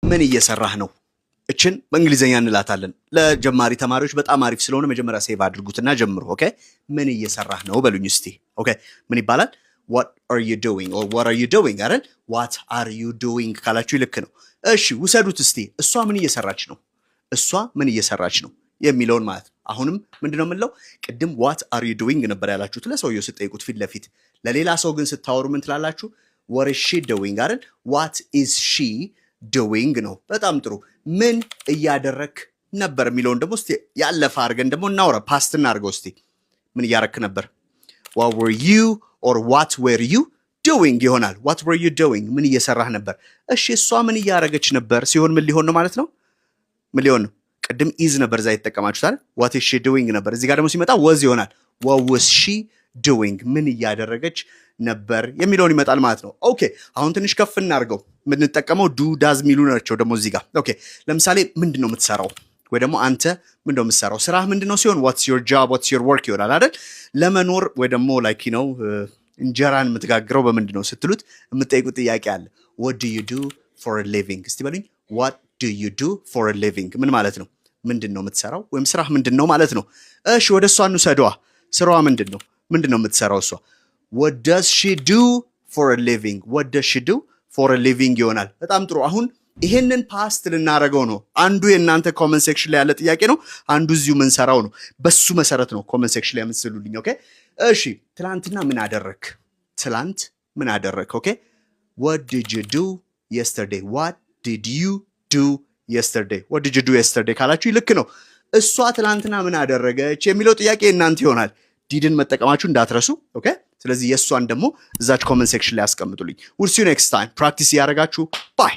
ምን እየሰራህ ነው? እችን በእንግሊዘኛ እንላታለን። ለጀማሪ ተማሪዎች በጣም አሪፍ ስለሆነ መጀመሪያ ሴቭ አድርጉትና ጀምሩ። ኦኬ ምን እየሰራህ ነው በሉኝ እስቲ። ኦኬ ምን ይባላል? what are you doing or what are you doing አይደል? what are you doing ካላችሁ ልክ ነው። እሺ ውሰዱት እስቲ። እሷ ምን እየሰራች ነው? እሷ ምን እየሰራች ነው የሚለውን ማለት ነው። አሁንም ምንድነው የምንለው? ቅድም what are you doing ነበር ያላችሁት ለሰውየው ስትጠይቁት ፊት ለፊት። ለሌላ ሰው ግን ስታወሩ ምን ትላላችሁ? what is she doing አይደል? what is she doing ነው። በጣም ጥሩ። ምን እያደረክ ነበር የሚለውን ደግሞ እስቲ ያለፈ አድርገን ደግሞ እናውራ። ፓስት እናድርገው እስቲ። ምን እያረክ ነበር? what were you or what were you doing ይሆናል። what were you doing ምን እየሰራህ ነበር? እሺ እሷ ምን እያረገች ነበር ሲሆን ምን ሊሆን ነው ማለት ነው? ምን ሊሆን ነው? ቅድም is ነበር እዛ የተጠቀማችሁት አይደል? what is she doing ነበር። እዚህ ጋር ደግሞ ሲመጣ was ይሆናል። what was she doing ምን እያደረገች ነበር የሚለውን ይመጣል ማለት ነው። ኦኬ አሁን ትንሽ ከፍ እናድርገው። የምንጠቀመው ዱ ዳዝ የሚሉ ናቸው ደግሞ እዚህ ጋር። ኦኬ ለምሳሌ ምንድነው የምትሰራው? ወይ ደግሞ አንተ ምንድነው የምትሰራው? ስራህ ምንድነው ሲሆን what's your job what's your work ይሆናል አይደል? ለመኖር ወይ ደግሞ like you know እንጀራን የምትጋግረው በምንድነው ስትሉት የምትጠይቁት ጥያቄ አለ። what do you do for a living እስቲ በሉኝ። what do you do for a living ምን ማለት ነው? ምንድነው የምትሰራው ወይም ስራህ ምንድነው ማለት ነው። እሺ ወደ እሷ እንውሰደዋ። ስራዋ ምንድነው? ምንድነው የምትሰራው እሷ? what does she do for a living what does she do for a living ይሆናል። በጣም ጥሩ። አሁን ይሄንን ፓስት ልናረገው ነው። አንዱ የእናንተ ኮመንት ሴክሽን ላይ ያለ ጥያቄ ነው። አንዱ እዚሁ ምን ሰራው ነው። በሱ መሰረት ነው ኮመንት ሴክሽን ላይ የምትስሉልኝ። ኦኬ እሺ ትላንትና ምን አደረክ? ትላንት ምን አደረክ? ኦኬ what did you do yesterday what did you do yesterday what did you do yesterday ካላችሁ ልክ ነው። እሷ ትላንትና ምን አደረገች የሚለው ጥያቄ እናንተ ይሆናል። ዲድን መጠቀማችሁ እንዳትረሱ። ኦኬ ስለዚህ የእሷን ደግሞ እዛች ኮመንት ሴክሽን ላይ አስቀምጡልኝ። we'll see you next time ፕራክቲስ ያደርጋችሁ ባይ